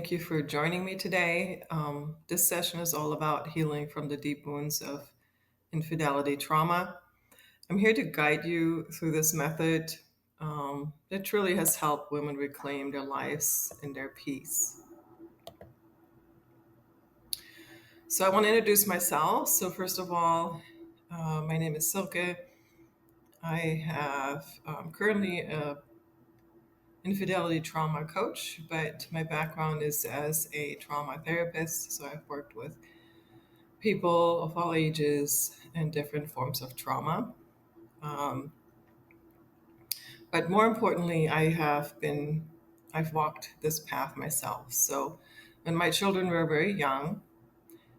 Thank you for joining me today. This session is all about healing from the deep wounds of infidelity trauma. I'm here to guide you through this method that truly has helped women reclaim their lives and their peace. So, I want to introduce myself. So, first of all, my name is Silke. I have currently a infidelity trauma coach, but my background is as a trauma therapist. So, I've worked with people of all ages and different forms of trauma. Um, but more importantly, I've walked this path myself. So when my children were very young,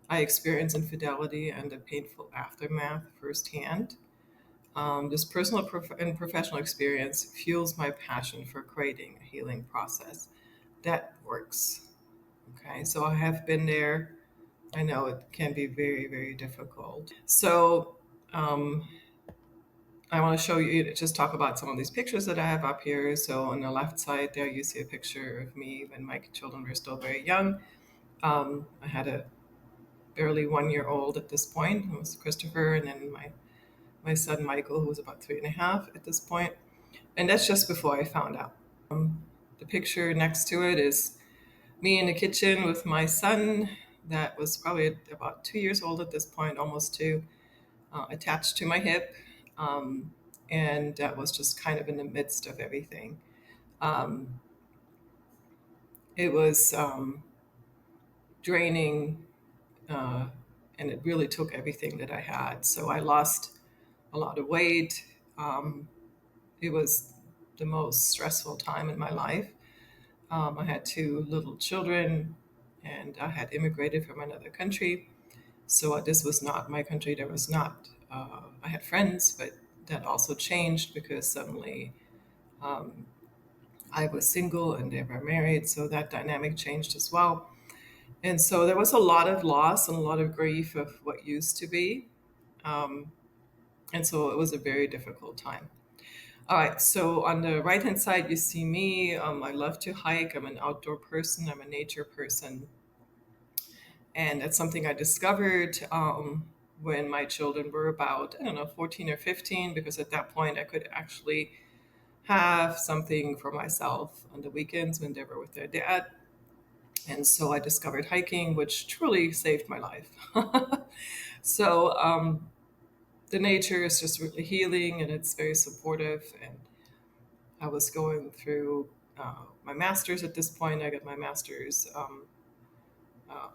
I experienced infidelity and the painful aftermath firsthand. This personal and professional experience fuels my passion for creating a healing process that works. Okay, so I have been there. I know it can be very, very difficult. So, um, I want to show you, just talk about some of these pictures that I have up here. So on the left side there, you see a picture of me when my children were still very young. I had a barely 1 year old at this point, who was Christopher, and then my son Michael, who was about 3.5 at this point. And that's just before I found out. The picture next to it is me in the kitchen with my son, that was probably about 2 years old at this point, almost two, attached to my hip. Um, and that was just kind of in the midst of everything. Um, it was draining, uh, and it really took everything that I had. So I lost a lot of weight. It was the most stressful time in my life. I had two little children, and I had immigrated from another country. So this was not my country. There was not. I had friends, but that also changed because suddenly I was single and they were married. So that dynamic changed as well. And so there was a lot of loss and a lot of grief of what used to be. Um, and so it was a very difficult time. All right, so on the right hand side, you see me. I love to hike. I'm an outdoor person, I'm a nature person. And that's something I discovered when my children were about, I don't know, 14 or 15, because at that point I could actually have something for myself on the weekends when they were with their dad. And so I discovered hiking, which truly saved my life. So the nature is just really healing and it's very supportive. And I was going through my master's at this point. I got my master's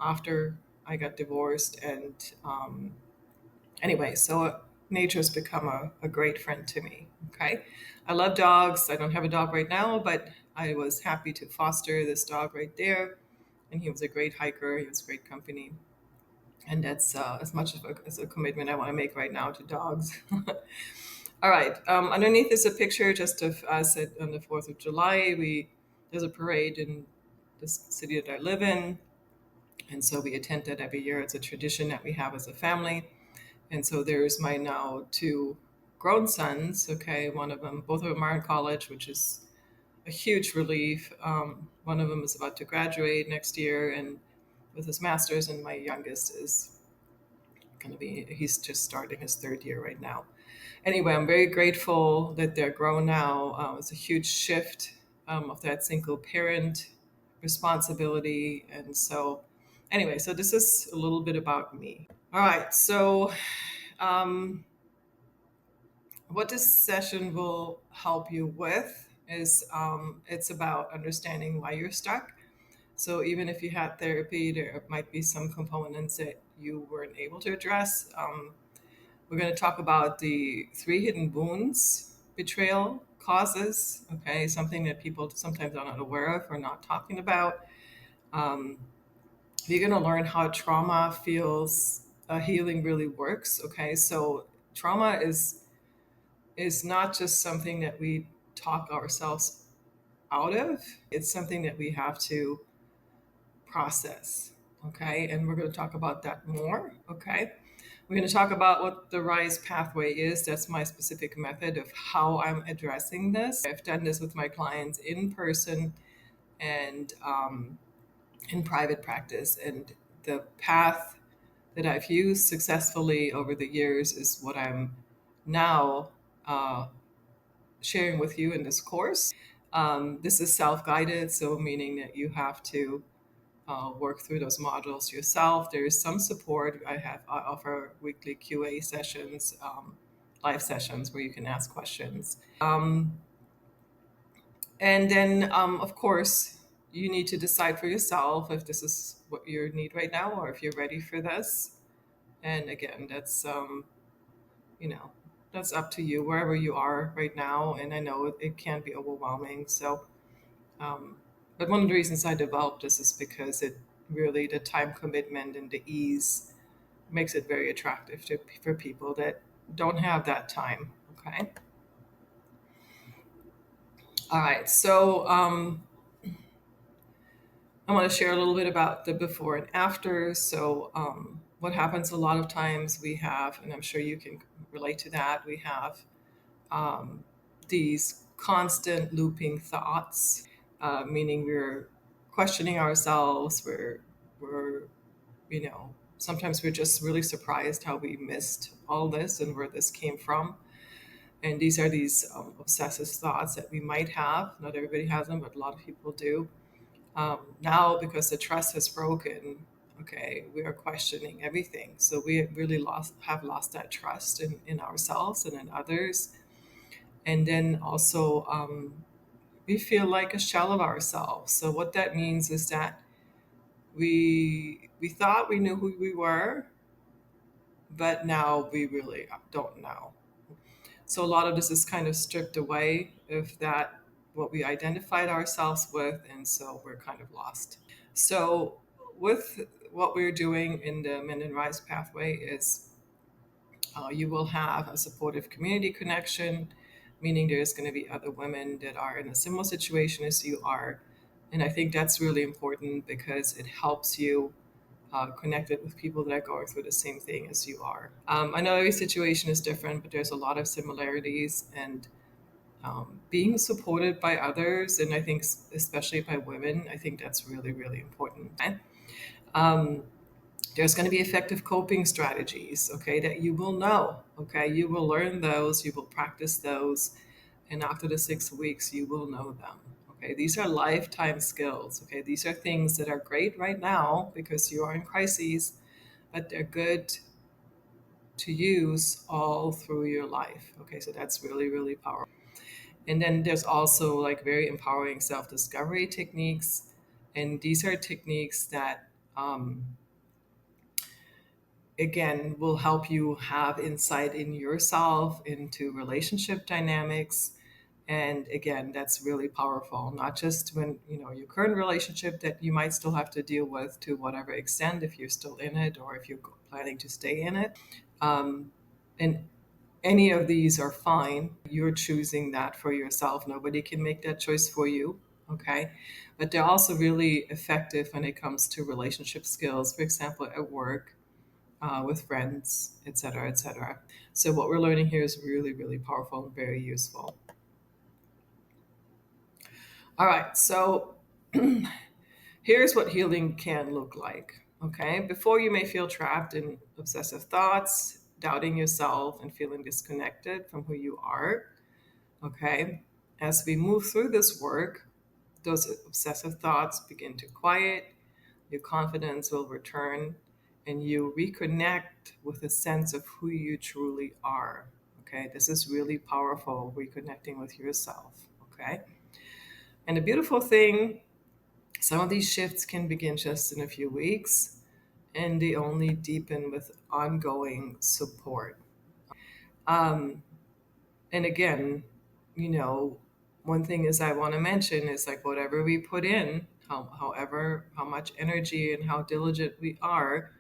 after I got divorced. And anyway, so nature's become a great friend to me. Okay. I love dogs. I don't have a dog right now, but I was happy to foster this dog right there. And he was a great hiker. He was great company. And that's as much of as a commitment I want to make right now to dogs. All right. Underneath is a picture just of us on the 4th of July. There's a parade in this city that I live in. And so we attend that every year. It's a tradition that we have as a family. And so there's my now two grown sons. Okay. Both of them are in college, which is a huge relief. One of them is about to graduate next year and with his master's, and my youngest is he's just starting his third year right now. Anyway, I'm very grateful that they're grown now. It's a huge shift of that single parent responsibility. And so, anyway, so this is a little bit about me. All right. So, um, what this session will help you with is it's about understanding why you're stuck. So even if you had therapy, there might be some components that you weren't able to address. We're going to talk about the three hidden wounds betrayal causes. Okay, something that people sometimes are not aware of or not talking about. Um, you're going to learn how trauma feels. Healing really works. Okay, so trauma is not just something that we talk ourselves out of. It's something that we have to process. Okay, and we're going to talk about that more. Okay, we're going to talk about what the RISE pathway is. That's my specific method of how I'm addressing this. I've done this with my clients in person, and in private practice. And the path that I've used successfully over the years is what I'm now sharing with you in this course. This is self guided, so meaning that you have to work through those modules yourself. There is some support. I offer weekly QA sessions, live sessions where you can ask questions. And then, of course, you need to decide for yourself if this is what you need right now or if you're ready for this. And again, you know, that's up to you wherever you are right now. And I know it can be overwhelming. So, um, but one of the reasons I developed this is because it really, the time commitment and the ease makes it very attractive for people that don't have that time. Okay. All right. So, I want to share a little bit about the before and after. So, what happens a lot of times we have, and I'm sure you can relate to that, we have um, these constant looping thoughts, meaning we're questioning ourselves. We're, sometimes we're just really surprised how we missed all this and where this came from. And these are these obsessive thoughts that we might have. Not everybody has them, but a lot of people do. Now, because the trust has broken, okay, we are questioning everything. So we really have lost that trust in ourselves and in others. And then also, we feel like a shell of ourselves. So what that means is that we thought we knew who we were, but now we really don't know. So a lot of this is kind of stripped away of that what we identified ourselves with, and so we're kind of lost. So with what we're doing in the Mend and Rise pathway is you will have a supportive community connection, meaning there's going to be other women that are in a similar situation as you are. And I think that's really important because it helps you connect it with people that are going through the same thing as you are. I know every situation is different, but there's a lot of similarities, and being supported by others, and I think especially by women, I think that's really, really important. Um, there's going to be effective coping strategies, okay, that you will know, okay, you will learn those, you will practice those, and after the 6 weeks, you will know them. Okay, these are lifetime skills. Okay, these are things that are great right now because you are in crises, but they're good to use all through your life. Okay, so that's really, really powerful. And then there's also like very empowering self discovery techniques. And these are techniques that, again, will help you have insight in yourself, into relationship dynamics. And again, that's really powerful, not just when, your current relationship that you might still have to deal with to whatever extent, if you're still in it or if you're planning to stay in it. And any of these are fine. You're choosing that for yourself. Nobody can make that choice for you. Okay. But they're also really effective when it comes to relationship skills, for example, at work, with friends, etc., etc. So what we're learning here is really, really powerful and very useful. All right. So here's what healing can look like. Okay. Before, you may feel trapped in obsessive thoughts, doubting yourself, and feeling disconnected from who you are. Okay. As we move through this work, those obsessive thoughts begin to quiet, your confidence will return, and you reconnect with a sense of who you truly are. Okay. This is really powerful, reconnecting with yourself. Okay. And the beautiful thing, some of these shifts can begin just in a few weeks, and they only deepen with ongoing support. Um, and again, you know, one thing is I want to mention is like whatever we put in, how much energy and how diligent we are,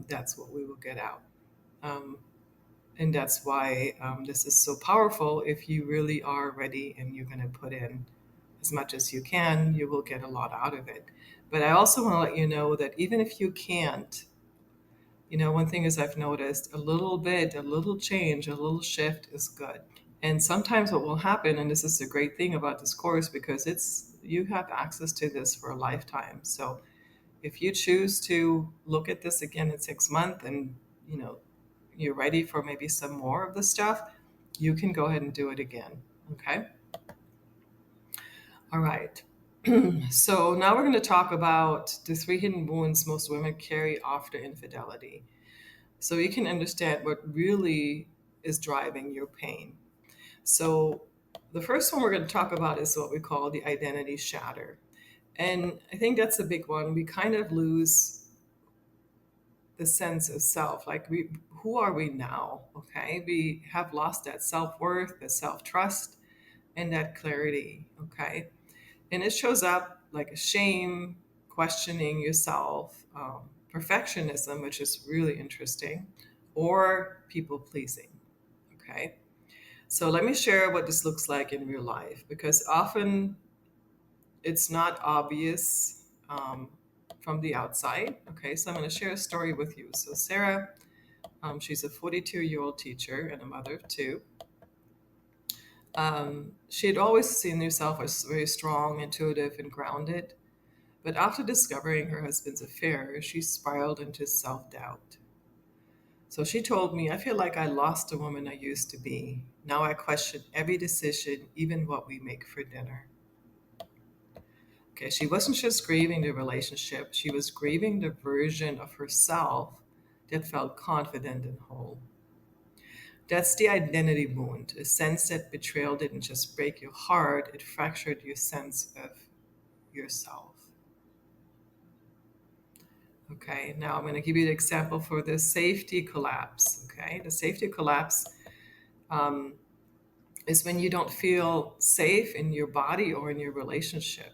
that's what we will get out. Um, and that's why this is so powerful. If you really are ready and you're going to put in as much as you can, you will get a lot out of it. But I also want to let you know that even if you can't, one thing is I've noticed a little bit, a little change, a little shift is good. And sometimes what will happen, and this is the great thing about this course, because you have access to this for a lifetime. So if you choose to look at this again in 6 months and, you know, you're ready for maybe some more of the stuff, you can go ahead and do it again. Okay. All right. So now we're going to talk about the three hidden wounds most women carry after infidelity. So you can understand what really is driving your pain. So the first one we're going to talk about is what we call the identity shatter. And I think that's a big one. We kind of lose the sense of self. Like who are we now? Okay. We have lost that self-worth, the self-trust, and that clarity. Okay. And it shows up like a shame, questioning yourself, perfectionism, which is really interesting, or people pleasing. Okay. So let me share what this looks like in real life because often it's not obvious from the outside. Okay. So I'm going to share a story with you. So, Sarah, she's a 42-year-old teacher and a mother of two. She had always seen herself as very strong, intuitive, and grounded. But after discovering her husband's affair, she spiraled into self doubt. So she told me, I feel like I lost the woman I used to be. Now I question every decision, even what we make for dinner. Okay, she wasn't just grieving the relationship, she was grieving the version of herself that felt confident and whole. That's the identity wound, a sense that betrayal didn't just break your heart, it fractured your sense of yourself. Okay, now I'm going to give you an example for the safety collapse. Okay, the safety collapse um, is when you don't feel safe in your body or in your relationship.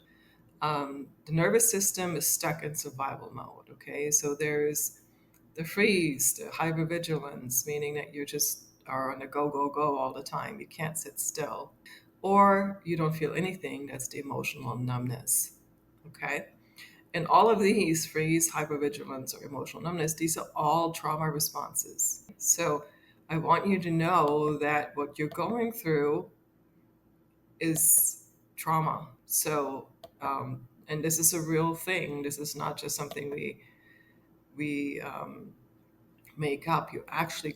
The nervous system is stuck in survival mode. Okay, so there's the freeze, the hypervigilance, meaning that you just are on a go, go, go all the time. You can't sit still. Or you don't feel anything. That's the emotional numbness. Okay. And all of these freeze, hypervigilance, or emotional numbness, these are all trauma responses. So I want you to know that what you're going through is trauma. So, and this is a real thing. This is not just something we make up. You're actually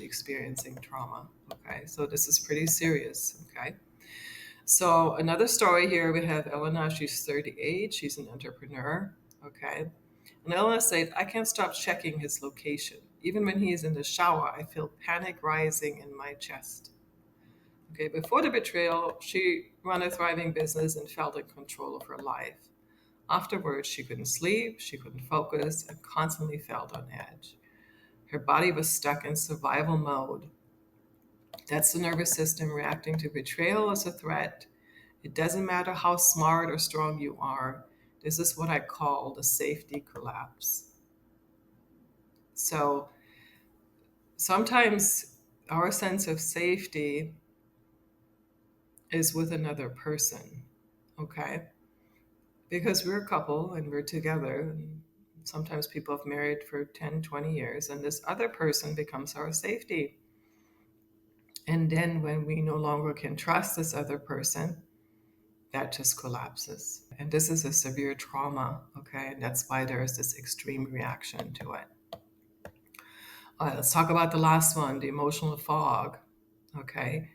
experiencing trauma. Okay, so this is pretty serious. Okay. So another story here, we have Elena. She's 38. She's an entrepreneur. Okay. And Elena said, I can't stop checking his location. Even when he is in the shower, I feel panic rising in my chest. Okay. Before the betrayal, she ran a thriving business and felt in control of her life. Afterwards, she couldn't sleep, she couldn't focus, and constantly felt on edge. Her body was stuck in survival mode. That's the nervous system reacting to betrayal as a threat. It doesn't matter how smart or strong you are. This is what I call the safety collapse. So sometimes our sense of safety is with another person, okay? Because we're a couple and we're together. And sometimes people have married for 10, 20 years, and this other person becomes our safety. And then when we no longer can trust this other person, that just collapses. And this is a severe trauma, okay? And that's why there is this extreme reaction to it. All right, let's talk about the last one, the emotional fog, okay?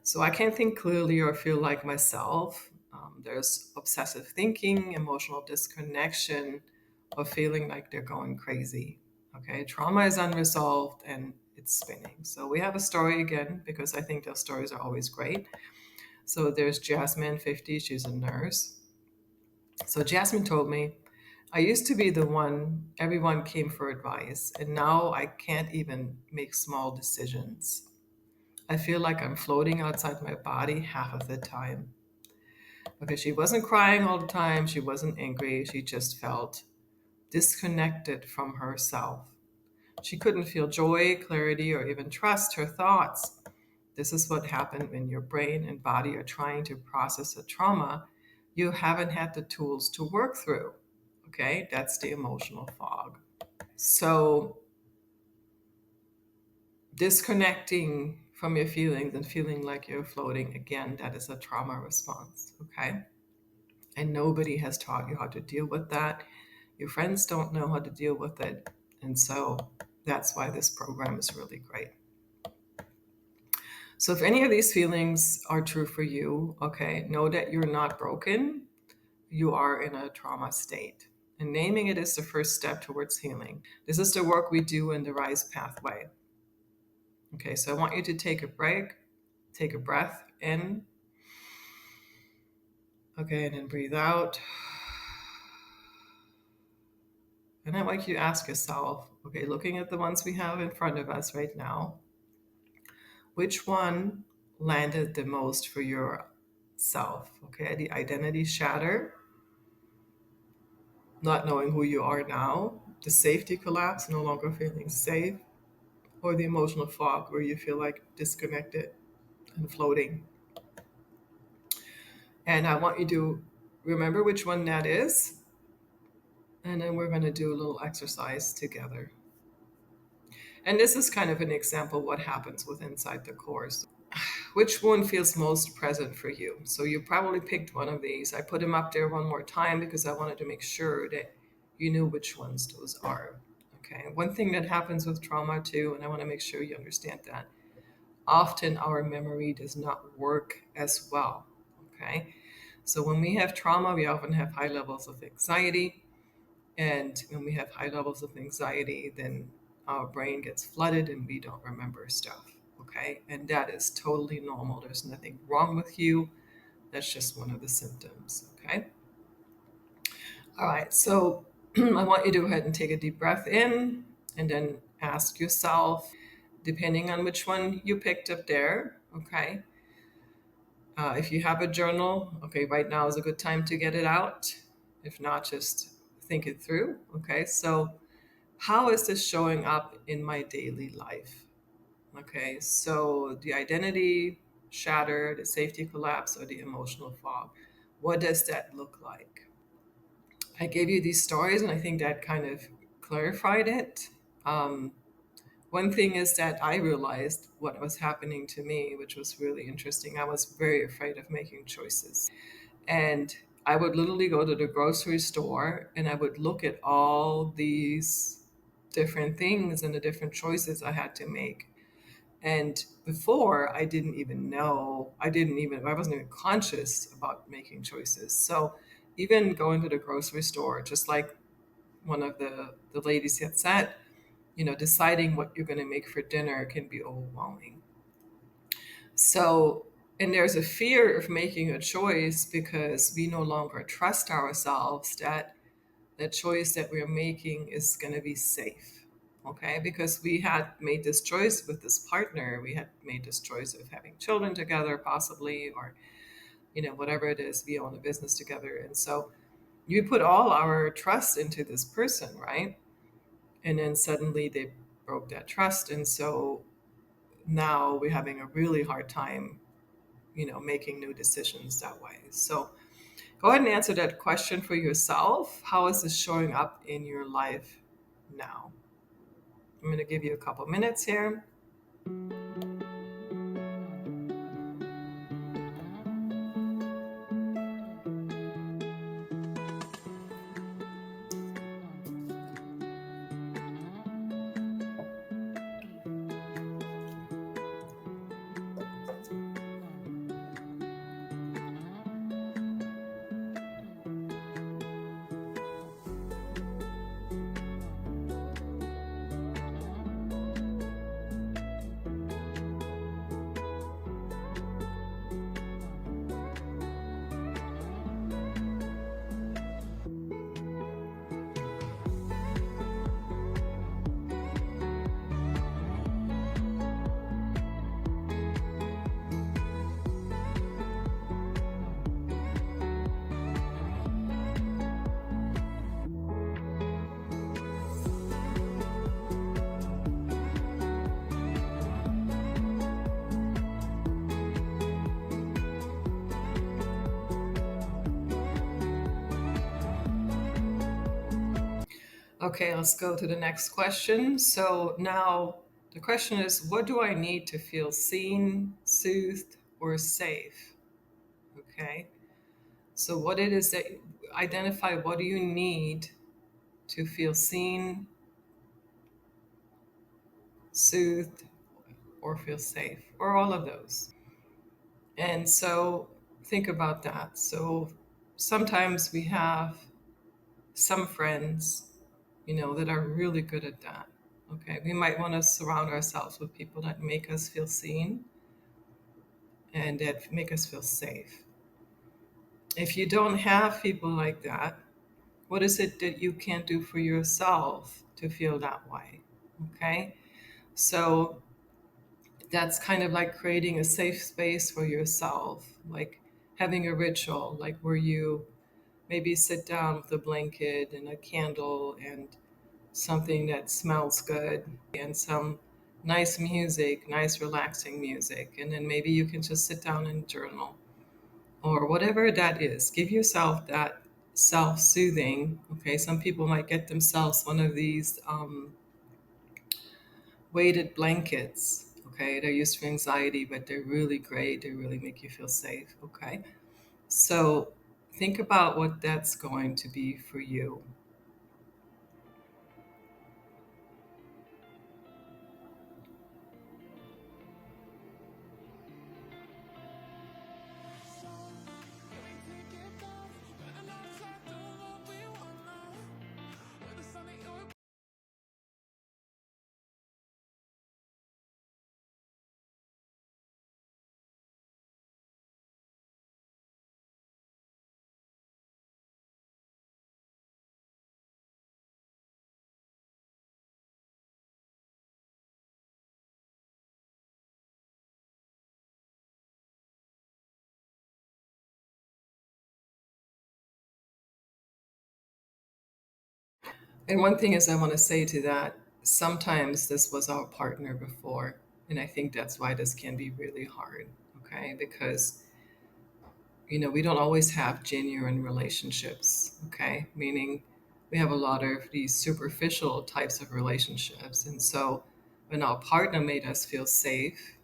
So I can't think clearly or feel like myself. There's obsessive thinking, emotional disconnection, or feeling like they're going crazy, okay? Trauma is unresolved and it's spinning. So we have a story again, because I think those stories are always great. So there's Jasmine, 50, she's a nurse. So Jasmine told me, I used to be the one everyone came for advice, and now I can't even make small decisions. I feel like I'm floating outside my body half of the time. Because she wasn't crying all the time, she wasn't angry, she just felt disconnected from herself. She couldn't feel joy, clarity, or even trust her thoughts. This is what happened when your brain and body are trying to process a trauma you haven't had the tools to work through. Okay, that's the emotional fog. So, disconnecting from your feelings and feeling like you're floating, again, that is a trauma response. Okay, and nobody has taught you how to deal with that. Your friends don't know how to deal with it. And so that's why this program is really great. So if any of these feelings are true for you, okay, know that you're not broken. You are in a trauma state. And naming it is the first step towards healing. This is the work we do in the Rise pathway. Okay, so I want you to take a break, take a breath in. Okay, and then breathe out. And I want you to ask yourself, okay, looking at the ones we have in front of us right now, which one landed the most for yourself? Okay, the identity shatter, not knowing who you are now, the safety collapse, no longer feeling safe, or the emotional fog where you feel like disconnected and floating. And I want you to remember which one that is. And then we're going to do a little exercise together. And this is kind of an example of what happens with inside the course. Which one feels most present for you? So you probably picked one of these. I put them up there one more time because I wanted to make sure that you knew which ones those are. Okay. One thing that happens with trauma too, and I want to make sure you understand that often our memory does not work as well. Okay. So when we have trauma, we often have high levels of anxiety. And when we have high levels of anxiety, then our brain gets flooded and we don't remember stuff. Okay. And that is totally normal. There's nothing wrong with you. That's just one of the symptoms. Okay. All right. So I want you to go ahead and take a deep breath in and then ask yourself, depending on which one you picked up there. Okay. If you have a journal, okay, right now is a good time to get it out. If not, just think it through. Okay. So how is this showing up in my daily life? Okay, so the identity shatter, the safety collapse, or the emotional fog. What does that look like? I gave you these stories, and I think that kind of clarified it. Um, One thing is that I realized what was happening to me, which was really interesting. I was very afraid of making choices. And I would literally go to the grocery store and I would look at all these different things and the different choices I had to make. And before, I didn't even know, I wasn't even conscious about making choices. So even going to the grocery store, just like one of the ladies had said, deciding what you're going to make for dinner can be overwhelming. So, and there's a fear of making a choice because we no longer trust ourselves that the choice that we're making is going to be safe. Okay, because we had made this choice with this partner, we had made this choice of having children together, possibly, or whatever it is, we own a business together, and so you put all our trust into this person, right? And then suddenly they broke that trust, and so now we're having a really hard time, making new decisions that way. So go ahead and answer that question for yourself. How is this showing up in your life now? I'm going to give you a couple minutes here. Okay, let's go to the next question. So now the question is, what do I need to feel seen, soothed, or safe? Okay. So what it is that identify what do you need to feel seen, soothed, or feel safe, or all of those. And so think about that. So sometimes we have some friends, that are really good at that. Okay. We might want to surround ourselves with people that make us feel seen and that make us feel safe. If you don't have people like that, what is it that you can't do for yourself to feel that way? Okay. So that's kind of like creating a safe space for yourself, like having a ritual, like where you maybe sit down with a blanket and a candle and something that smells good and some nice music, nice relaxing music. And then maybe you can just sit down and journal or whatever that is. Give yourself that self soothing. Okay. Some people might get themselves one of these weighted blankets. Okay. They're used for anxiety, but they're really great. They really make you feel safe. Okay. So think about what that's going to be for you. And one thing is, I want to say to that, sometimes this was our partner before. And I think that's why this can be really hard. Okay. Because, we don't always have genuine relationships. Okay. Meaning we have a lot of these superficial types of relationships. And so when our partner made us feel safe,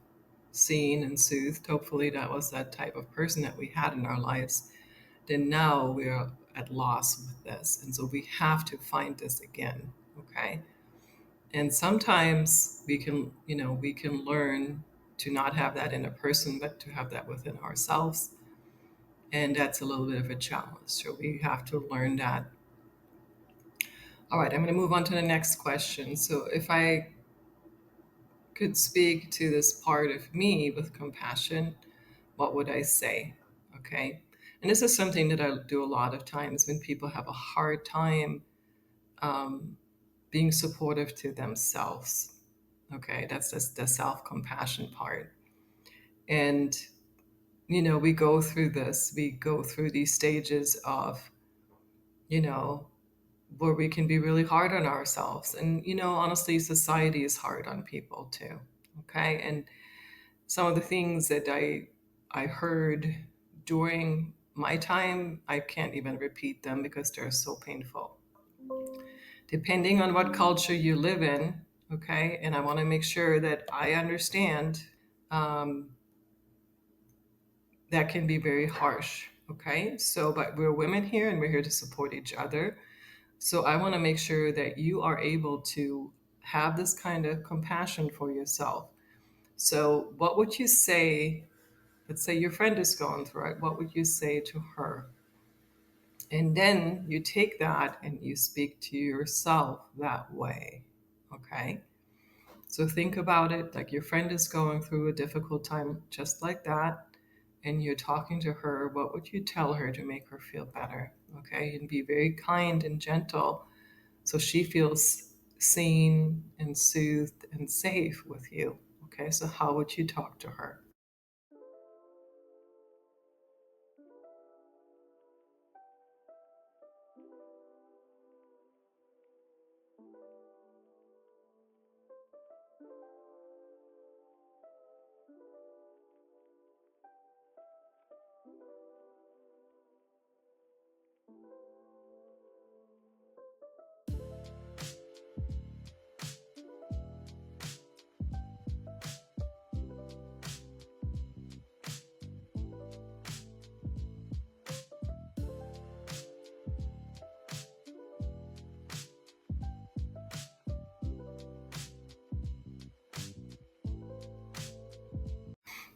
seen, and soothed, hopefully that was that type of person that we had in our lives, then now we're at loss with this. And so we have to find this again. Okay. And sometimes we can learn to not have that in a person, but to have that within ourselves. And that's a little bit of a challenge. So we have to learn that. All right, I'm going to move on to the next question. So if I could speak to this part of me with compassion, what would I say? Okay. And this is something that I do a lot of times when people have a hard time um, being supportive to themselves. Okay, that's just the self compassion part. And, we go through this, we go through these stages of, you know, where we can be really hard on ourselves. And, honestly, society is hard on people too. Okay. And some of the things that I heard during my time, I can't even repeat them because they're so painful. Depending on what culture you live in, okay, and I want to make sure that I understand, um, that can be very harsh, okay? So, but we're women here and we're here to support each other. So, I want to make sure that you are able to have this kind of compassion for yourself. So, what would you say? Let's say your friend is going through it. What would you say to her? And then you take that and you speak to yourself that way, okay? So think about it like your friend is going through a difficult time just like that, and you're talking to her. What would you tell her to make her feel better? Okay, and be very kind and gentle so she feels seen and soothed and safe with you. Okay, so how would you talk to her?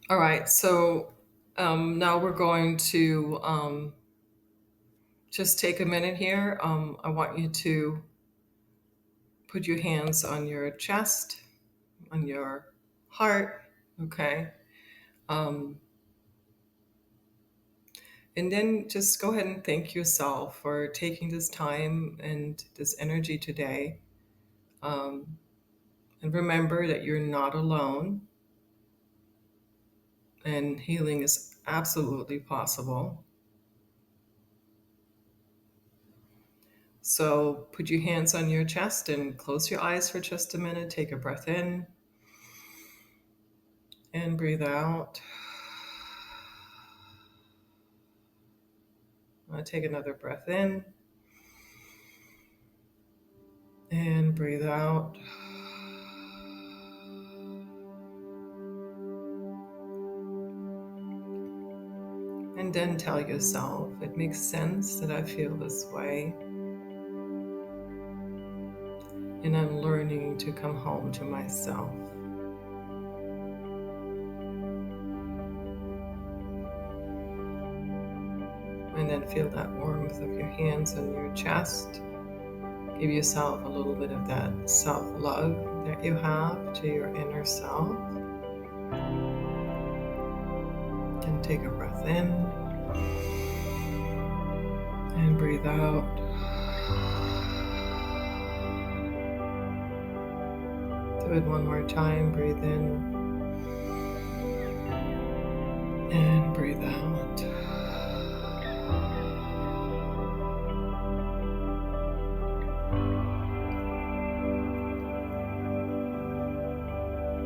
All right, so now we're going to just take a minute here. I want you to put your hands on your chest, on your heart, okay? Um, and then just go ahead and thank yourself for taking this time and this energy today. Um, and remember that you're not alone, and healing is absolutely possible. So put your hands on your chest and close your eyes for just a minute. Take a breath in and breathe out. Take another breath in and breathe out. And then tell yourself, it makes sense that I feel this way. And I'm learning to come home to myself. And then feel that warmth of your hands on your chest. Give yourself a little bit of that self-love that you have to your inner self. And take a breath in and breathe out. Do it one more time. Breathe in and breathe out.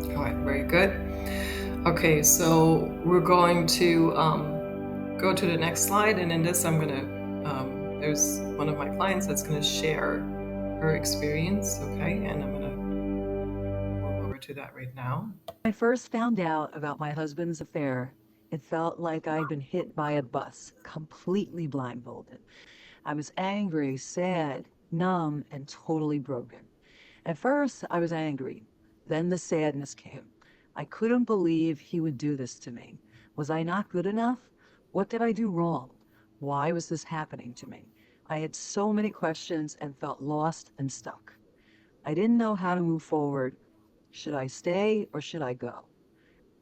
All right, very good. Okay, so we're going to go to the next slide, and in this I'm going to, there's one of my clients that's going to share her experience, okay, and I'm going to move over to that right now. When I first found out about my husband's affair, it felt like I'd been hit by a bus, completely blindfolded. I was angry, sad, numb, and totally broken. At first, I was angry. Then the sadness came. I couldn't believe he would do this to me. Was I not good enough? What did I do wrong? Why was this happening to me? I had so many questions and felt lost and stuck. I didn't know how to move forward. Should I stay or should I go?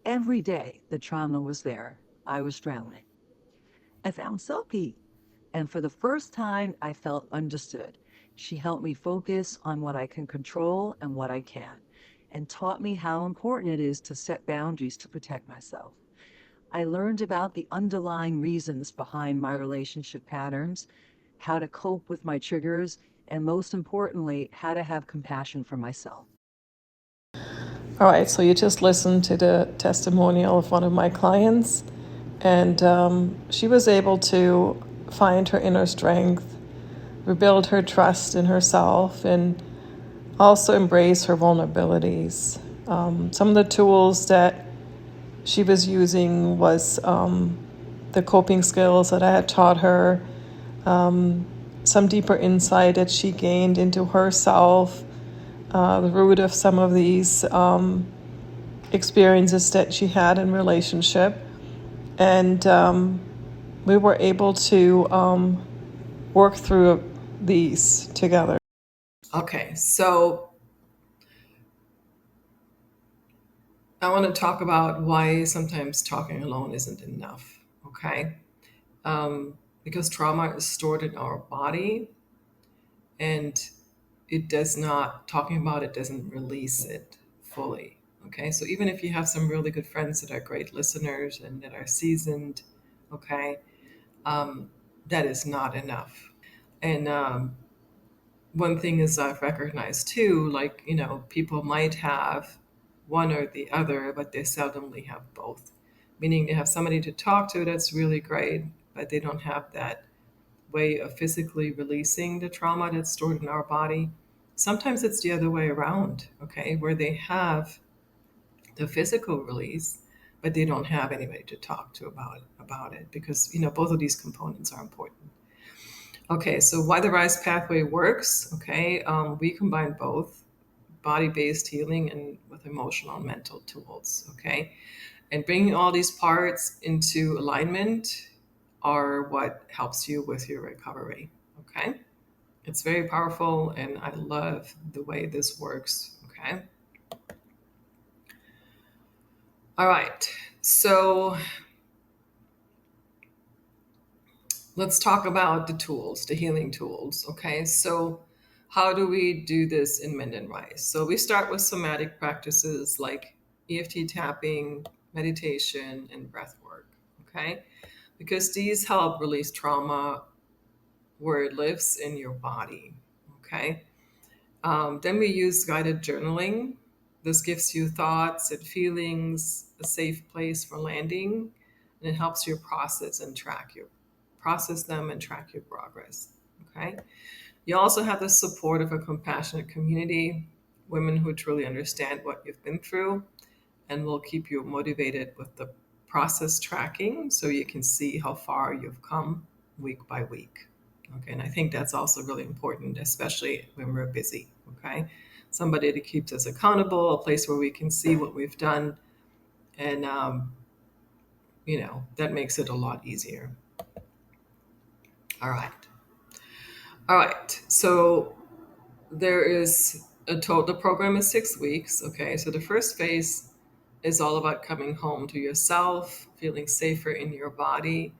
Every day the trauma was there. I was drowning. I found Sophie, and for the first time, I felt understood. She helped me focus on what I can control and what I can't, and taught me how important it is to set boundaries to protect myself. I learned about the underlying reasons behind my relationship patterns, how to cope with my triggers, and most importantly, how to have compassion for myself. All right, so you just listened to the testimonial of one of my clients, and she was able to find her inner strength, rebuild her trust in herself, and also embrace her vulnerabilities. Some of the tools that she was using was the coping skills that I had taught her, some deeper insight that she gained into herself, the root of some of these experiences that she had in relationship, and we were able to work through these together. Okay, so I want to talk about why sometimes talking alone isn't enough, okay? Because trauma is stored in our body, and it does not, talking about it doesn't release it fully, okay? So even if you have some really good friends that are great listeners and that are seasoned, okay, that is not enough. And one thing is I've recognized too, like, people might have one or the other, but they seldomly have both. Meaning they have somebody to talk to that's really great, but they don't have that way of physically releasing the trauma that's stored in our body. Sometimes it's the other way around, okay, where they have the physical release, but they don't have anybody to talk to about it because both of these components are important. Okay, so why the RISE pathway works, okay, we combine both body-based healing and with emotional and mental tools, okay? And bringing all these parts into alignment are what helps you with your recovery. Okay. It's very powerful, and I love the way this works. Okay. All right. So let's talk about the tools, the healing tools. Okay. So, how do we do this in Mend and Rise? So, we start with somatic practices like EFT tapping, meditation, and breath work. Okay. Because these help release trauma where it lives in your body. Okay. Then we use guided journaling. This gives you thoughts and feelings, a safe place for landing, and it helps you process them and track your progress. Okay. You also have the support of a compassionate community, women who truly understand what you've been through and will keep you motivated with the process tracking so you can see how far you've come week by week. Okay, and I think that's also really important, especially when we're busy. Okay, somebody that keeps us accountable, a place where we can see what we've done, and that makes it a lot easier. All right, all right. So there is a total. The program is 6 weeks. Okay, so the first phase is all about coming home to yourself, feeling safer in your body,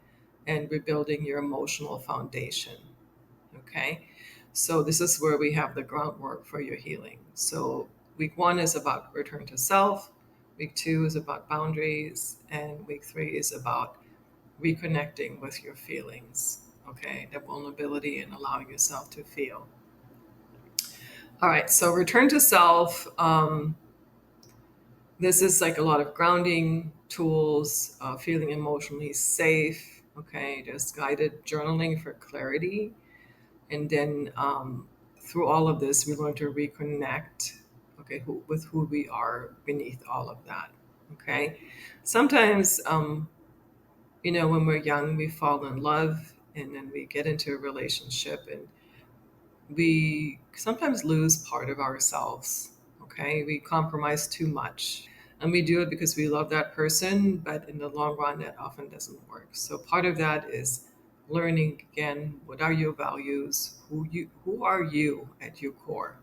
and rebuilding your emotional foundation. Okay. So this is where we have the groundwork for your healing. So week 1 is about return to self. Week 2 is about boundaries. And week 3 is about reconnecting with your feelings. Okay. The vulnerability and allowing yourself to feel. All right. So return to self. This is like a lot of grounding tools, feeling emotionally safe. Okay. There's guided journaling for clarity. And then through all of this, we learn to reconnect, okay, with who we are beneath all of that. Okay. Sometimes, when we're young, we fall in love and then we get into a relationship and we sometimes lose part of ourselves. Okay. We compromise too much. And we do it because we love that person, but in the long run, that often doesn't work. So part of that is learning again, what are your values? Who are you at your core?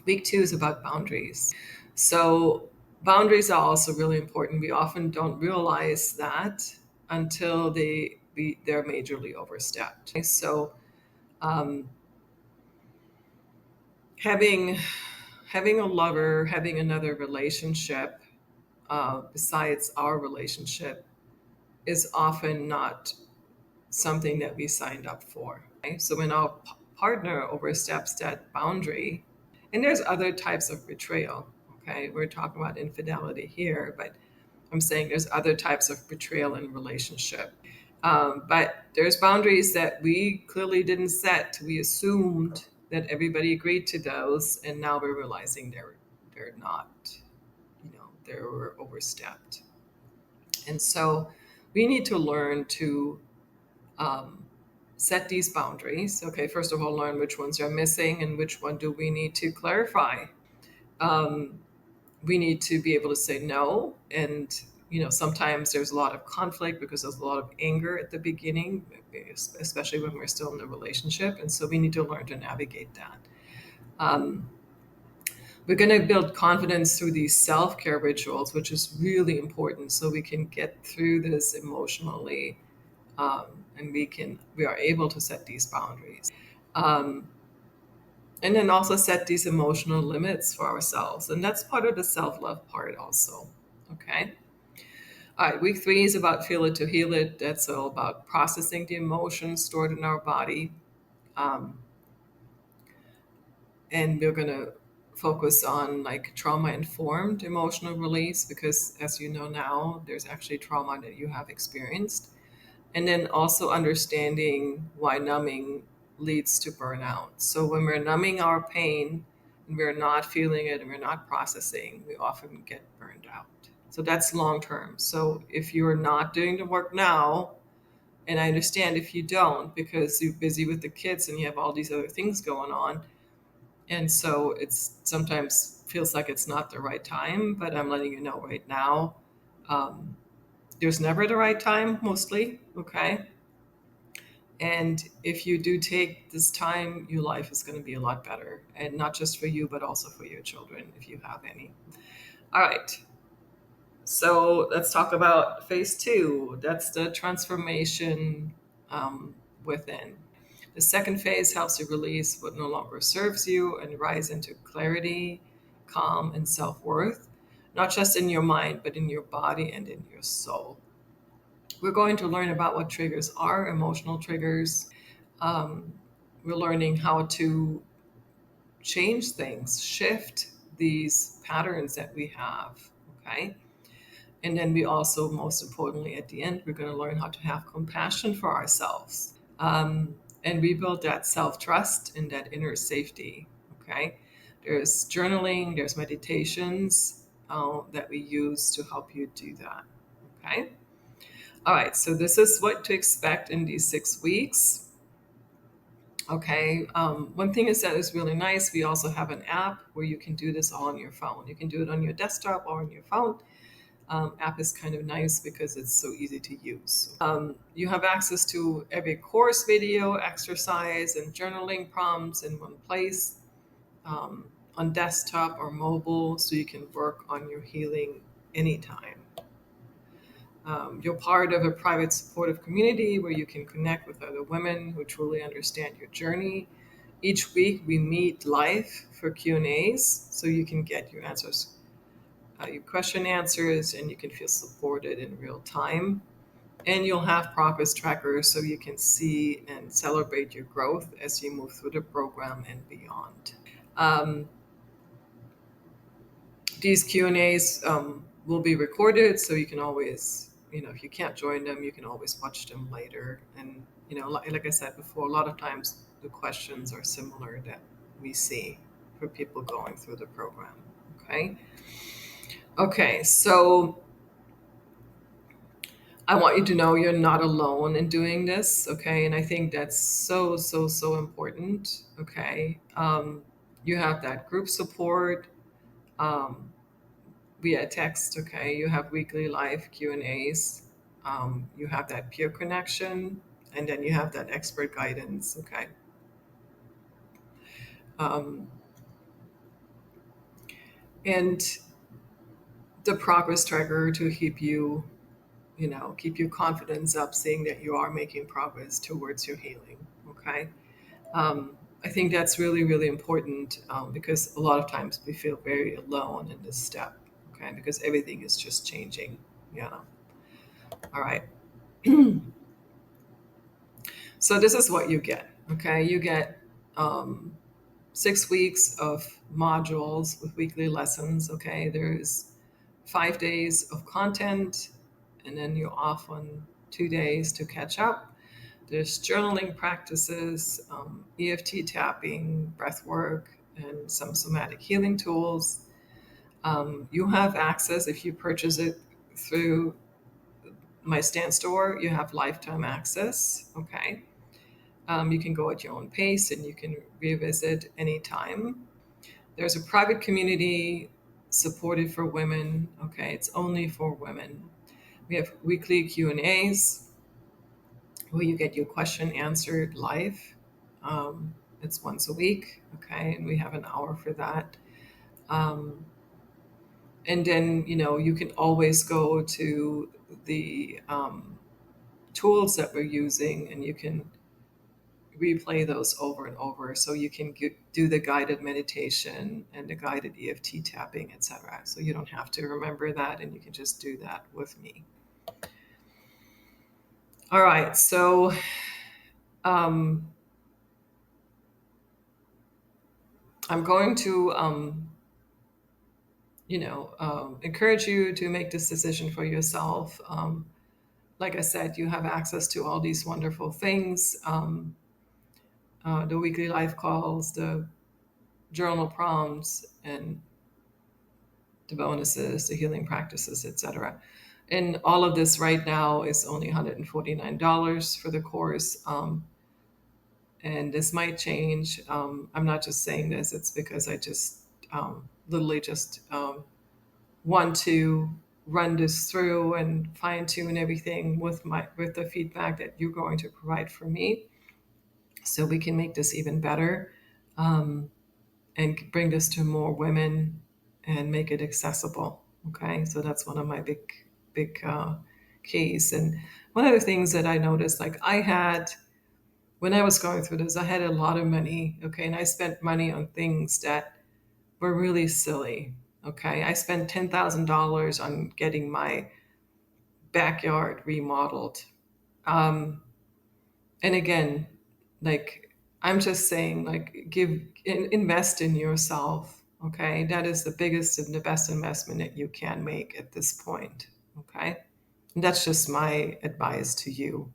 Week 2 is about boundaries. So boundaries are also really important. We often don't realize that until they're majorly overstepped. So um, having having a lover, having another relationship besides our relationship is often not something that we signed up for. Okay? So when our partner oversteps that boundary, and there's other types of betrayal. Okay, we're talking about infidelity here, but I'm saying there's other types of betrayal in relationship. But there's boundaries that we clearly didn't set. We assumed that everybody agreed to those, and now we're realizing they're not. They were overstepped. And so we need to learn to um, set these boundaries. Okay, first of all, learn which ones are missing and which one do we need to clarify. Um, we need to be able to say no. And, sometimes there's a lot of conflict because there's a lot of anger at the beginning, especially when we're still in a relationship. And so we need to learn to navigate that. Um, we're going to build confidence through these self-care rituals, which is really important so we can get through this emotionally, and we are able to set these boundaries, um, and then also set these emotional limits for ourselves, and that's part of the self-love part also. Okay. All right, week 3 is about feel it to heal it. That's all about processing the emotions stored in our body, um, and we're going to focus on like trauma informed emotional release because as you know now there's actually trauma that you have experienced, and then also understanding why numbing leads to burnout. So when we're numbing our pain and we're not feeling it and we're not processing, we often get burned out. So that's long term. So if you're not doing the work now, and I understand if you don't because you're busy with the kids and you have all these other things going on, and so it's sometimes feels like it's not the right time, but I'm letting you know right now, Um, there's never the right time, mostly, okay? And if you do take this time, your life is going to be a lot better. And not just for you, but also for your children, if you have any. All right. So let's talk about phase two. That's the transformation within. The second phase helps you release what no longer serves you and rise into clarity, calm, and self worth, not just in your mind, but in your body and in your soul. We're going to learn about what triggers are, emotional triggers. Um, we're learning how to change things, shift these patterns that we have. Okay. And then we also, most importantly, at the end, we're going to learn how to have compassion for ourselves and rebuild that self trust and that inner safety. Okay. There's journaling, there's meditations that we use to help you do that. Okay. All right. So, this is what to expect in these 6 weeks. Okay. One thing is that is really nice. We also have an app where you can do this all on your phone. You can do it on your desktop or on your phone. App is kind of nice because it's so easy to use. You have access to every course video, exercise, and journaling prompts in one place on desktop or mobile, so you can work on your healing anytime. You're part of a private supportive community where you can connect with other women who truly understand your journey. Each week we meet live for Q&As so you can get your answers, your question answers, and you can feel supported in real time. And you'll have progress trackers so you can see and celebrate your growth as you move through the program and beyond. Um, these Q&As will be recorded, so you can always, if you can't join them, you can always watch them later. And, like I said before, a lot of times the questions are similar that we see for people going through the program. Okay. Okay. So I want you to know you're not alone in doing this, okay? And I think that's so, so, so important, okay? You have that group support um, via text, okay? You have weekly live Q&As. You have that peer connection, and then you have that expert guidance, okay? Um, and the progress tracker to keep your confidence up, seeing that you are making progress towards your healing, okay? I think that's really, really important because a lot of times we feel very alone in this step, okay? Because everything is just changing, you know. All right. So this is what you get, okay? You get 6 weeks of modules with weekly lessons, okay? There's 5 days of content, and then you're off on 2 days to catch up. There's journaling practices, EFT tapping, breath work, and some somatic healing tools. You have access, if you purchase it through my stand store, you have lifetime access. Okay. You can go at your own pace and you can revisit anytime. There's a private community supported for women. Okay. It's only for women. We have weekly Q&As where you get your question answered live. It's once a week, okay, and we have an hour for that. Um, and then, you can always go to the tools that we're using and you can replay those over and over. So you can do the guided meditation and the guided EFT tapping, etc. So you don't have to remember that and you can just do that with me. All right, so um, I'm going to encourage you to make this decision for yourself. Like I said, you have access to all these wonderful things, the weekly life calls, the journal prompts, and the bonuses, the healing practices, etc. And all of this right now is only $149 for the course. And this might change. I'm not just saying this, it's because I just literally just want to run this through and fine tune everything with the feedback that you're going to provide for me, so we can make this even better, and bring this to more women and make it accessible. Okay, so that's one of my big keys. And one of the things that I noticed, like I had when I was going through this, I had a lot of money. Okay, and I spent money on things that were really silly. Okay, I spent $10,000 on getting my backyard remodeled. Um, and again, like I'm just saying, like invest in yourself. Okay, that is the biggest and the best investment that you can make at this point. Okay, and that's just my advice to you.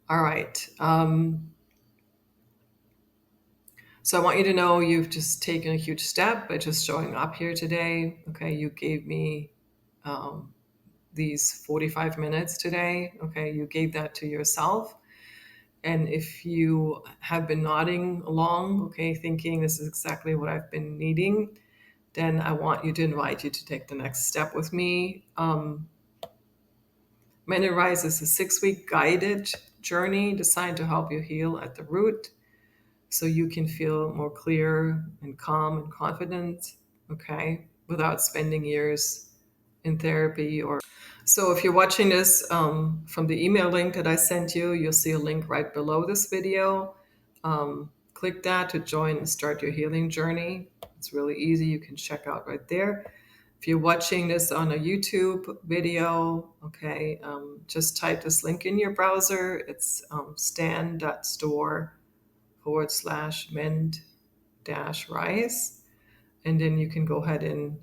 All right. So I want you to know you've just taken a huge step by just showing up here today. Okay, you gave me um, these 45 minutes today. Okay, you gave that to yourself. And if you have been nodding along, okay, thinking this is exactly what I've been needing, then I want you to invite you to take the next step with me. Men Rise is a 6-week guided journey designed to help you heal at the root so you can feel more clear and calm and confident, okay, without spending years in therapy. Or so if you're watching this from the email link that I sent you, you'll see a link right below this video. Click that to join and start your healing journey. It's really easy. You can check out right there. If you're watching this on a YouTube video, okay, just type this link in your browser. It's stan.store/mend rise, and then you can go ahead and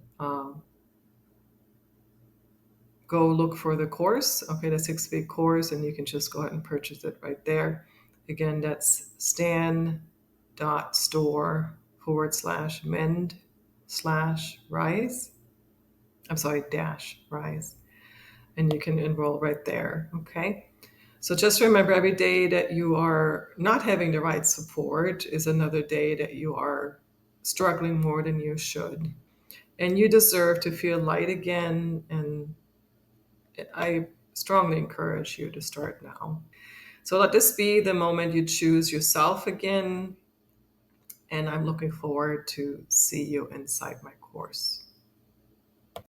go look for the course, okay, the 6-week course, and you can just go ahead and purchase it right there. Again, that's stan.store/mend/rise. I'm sorry, -rise. And you can enroll right there, okay? So just remember, every day that you are not having the right support is another day that you are struggling more than you should. And you deserve to feel light again. And I strongly encourage you to start now. So let this be the moment you choose yourself again. And I'm looking forward to see you inside my course.